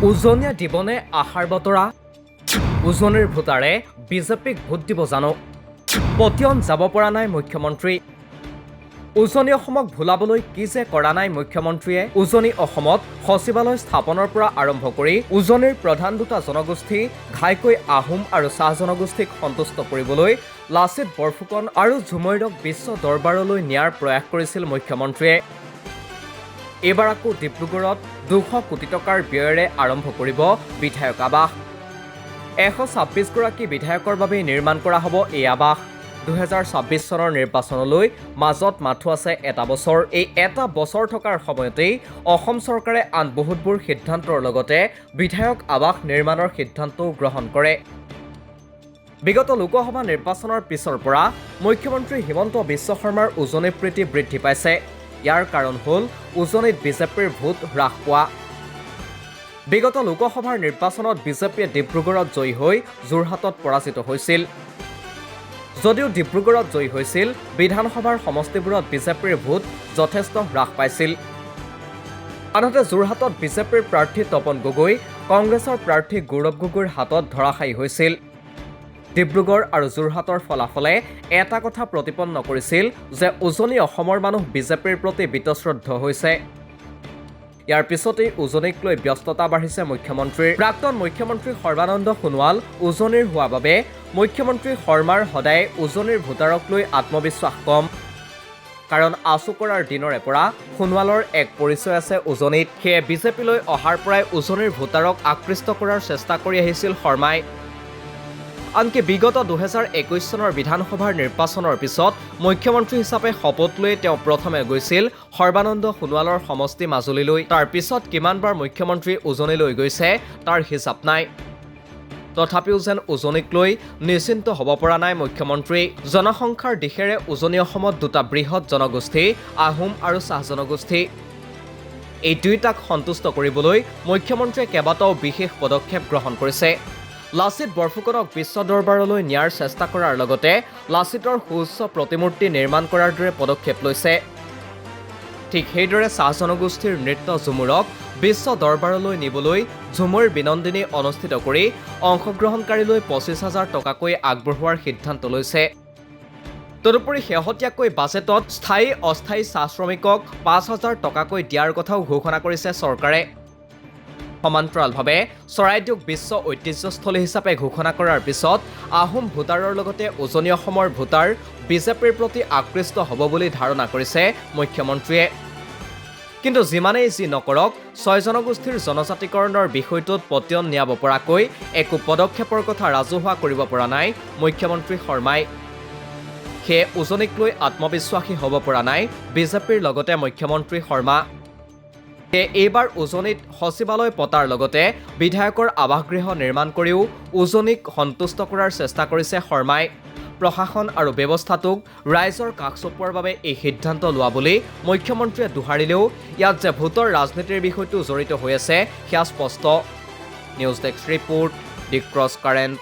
উজনিয়া দিবনে আশাৰ বতৰা উজনিৰ ভোটাৰে বিজেপিক ভোট দিব জানো পতিয়ন যাব পৰা নাই মুখ্যমন্ত্ৰী উজনি অসমক ভুলাবলৈ কি যে কৰা নাই মুখ্যমন্ত্ৰীয়ে উজনি অসমত সচিবালয় স্থাপনৰ পৰা আৰম্ভ কৰি উজনিৰ প্ৰধান দুটা জনগোষ্ঠী ঘাইকৈ আহোম আৰু চাহ জনগোষ্ঠীক সন্তুষ্ট কৰিবলৈ লাচিত বৰফুকন আৰু ঝুমৈৰক বিশ্ব দৰবাৰলৈ নিয়াৰ প্ৰয়াস কৰিছিল মুখ্যমন্ত্ৰীয়ে এইবাৰ আকৌ ডিব্ৰুগড়ত 200 কোটি টকাৰ ব্যয়েৰে আৰম্ভ কৰিব বিধায়ক আৱাস 126 গৰাকী বিধায়কৰ বাবে নিৰ্মাণ কৰা হ'ব এই আৱাস 2026 চনৰ নিৰ্বাচনলৈ মাজত মাথো আছে এটা বছৰ এই এটা বছৰ থকাৰ সময়তেই অসম চৰকাৰে আন বহুতবোৰ সিদ্ধান্তৰ লগতে বিধায়ক আৱাস নিৰ্মাণৰ সিদ্ধান্তও গ্ৰহণ কৰে বিগত লোকসভা নিৰ্বাচনৰ পিছৰ পৰা মুখ্যমন্ত্ৰী হিমন্ত বিশ্ব শৰ্মাৰ উজনি প্ৰীতি বৃদ্ধি পাইছে ইয়াৰ কাৰণ হ'ল উজনিত বিজেপিৰ ভোট হ্ৰাস পোৱা বিগত লোকসভাৰ নিৰ্বাচনত বিজেপিয়ে ডিব্ৰুগড়ত জয়ী হৈ যোৰহাটত পৰাজিত হৈছিল যদিও ডিব্ৰুগড়ত জয়ী হৈছিল বিধানসভাৰ সমষ্টিবোৰত বিজেপিৰ ভোট যথেষ্ট হ্ৰাস পাইছিল আনহাতে যোৰহাটত বিজেপিৰ প্ৰাৰ্থী তপন গগৈ কংগ্ৰেছৰ প্ৰাৰ্থী গৌৰৱ গগৈৰ হাতত ধৰাশায়ী হৈছিল ডিব্ৰুগড় আৰু যোৰহাটৰ ফলাফলে এটা কথা প্ৰতিপন্ন কৰিছিল যে উজনি অসমৰ মানুহ বিজেপিৰ প্ৰতি বিতশ্ৰদ্ধ হৈছে ইয়াৰ পিছতেই উজনিক লৈ ব্যস্ততা বাঢ়িছে মুখ্যমন্ত্ৰীৰ প্ৰাক্তন মুখ্যমন্ত্ৰী সৰ্বানন্দ সোণোৱাল উজনিৰ হোৱা বাবে মুখ্যমন্ত্ৰী শৰ্মাৰ সদায় উজনিৰ ভোটাৰক লৈ আত্মবিশ্বাস কম কাৰণ আচু কৰাৰ দিনৰে পৰা সোণোৱালৰ এক পৰিচয় আছে উজনিত সেয়ে বিজেপিলৈ অহাৰ পৰাই উজনিৰ ভোটাৰক আকৃষ্ট কৰাৰ চেষ্টা কৰি আহিছিল শৰ্মাই আনকি বিগত 2021 চনৰ বিধানসভাৰ নিৰ্বাচনৰ পিছত মুখ্যমন্ত্ৰী হিচাপে শপত লৈ তেওঁ প্ৰথমে গৈছিল সৰ্বানন্দ সোণোৱালৰ সমষ্টি মাজুলীলৈ তাৰ পিছত কিমানবাৰ মুখ্যমন্ত্ৰী উজনিলৈ গৈছে তাৰ হিচাপ নাই তথাপিও যেন উজনিক লৈ নিশ্চিন্ত হ'ব পৰা নাই মুখ্যমন্ত্ৰী জনসংখ্যাৰ দিশেৰে উজনি অসমত দুটা বৃহৎ জনগোষ্ঠী আহোম আৰু চাহ জনগোষ্ঠী এই দুয়োটাক সন্তুষ্ট কৰিবলৈ মুখ্যমন্ত্ৰীয়ে কেইবাটাও বিশেষ পদক্ষেপ গ্ৰহণ কৰিছে লাচিত বৰফুকনক বিশ্ব দৰবাৰলৈ নিয়াৰ চেষ্টা কৰাৰ লগতে লাচিতৰ সুউচ্চ প্ৰতিমূৰ্তি নিৰ্মাণ কৰাৰ দৰে পদক্ষেপ লৈছে ঠিক সেইদৰে চাহ জনগোষ্ঠীৰ নৃত্য ঝুমুৰক বিশ্ব দৰবাৰলৈ নিবলৈ ঝুমুৰ বিনন্দিনী অনুষ্ঠিত কৰি অংশগ্ৰহণকাৰীলৈ 25,000 টকাকৈ আগবঢ়োৱাৰ সিদ্ধান্ত লৈছে তদুপৰি শেহতীয়াকৈ বাজেটত স্থায়ী অস্থায়ী চাহ শ্ৰমিকক 5,000 টকাকৈ দিয়াৰ কথাও ঘোষণা কৰিছে চৰকাৰে সমান্তৰালভাৱে চৰাইদেউক বিশ্ব ঐতিহ্যস্থলী হিচাপে ঘোষণা কৰাৰ পিছত আহোম ভোটাৰৰ লগতে উজনি অসমৰ ভোটাৰ বিজেপিৰ প্ৰতি আকৃষ্ট হ'ব বুলি ধাৰণা কৰিছে মুখ্যমন্ত্ৰীয়ে কিন্তু যিমানেই যি নকৰক 6 জনগোষ্ঠীৰ জনজাতিকৰণৰ বিষয়টোত পতিয়ন নিয়াব পৰাকৈ একো পদক্ষেপৰ কথা ৰাজহুৱা কৰিব পৰা নাই মুখ্যমন্ত্ৰী শৰ্মাই সেয়ে উজনিক লৈ আত্মবিশ্বাসী হ'ব পৰা নাই বিজেপিৰ লগতে মুখ্যমন্ত্ৰী শৰ্মা এইবাৰ উজনিত সচিবালয় পতাৰ লগতে বিধায়কৰ আৱাসগৃহ নিৰ্মাণ কৰিও উজনিক সন্তুষ্ট কৰাৰ চেষ্টা কৰিছে শৰ্মাই প্ৰশাসন আৰু ব্যৱস্থাটোক ৰাইজৰ কাষ চপোৱাৰ বাবে এই সিদ্ধান্ত লোৱা বুলি মুখ্যমন্ত্ৰীয়ে দোহাৰিলেও ইয়াত যে ভোটৰ ৰাজনীতিৰ বিষয়টো জড়িত হৈ আছে সেয়া স্পষ্ট নিউজ ডেস্ক ৰিপৰ্ট দি ক্ৰছ কাৰেণ্ট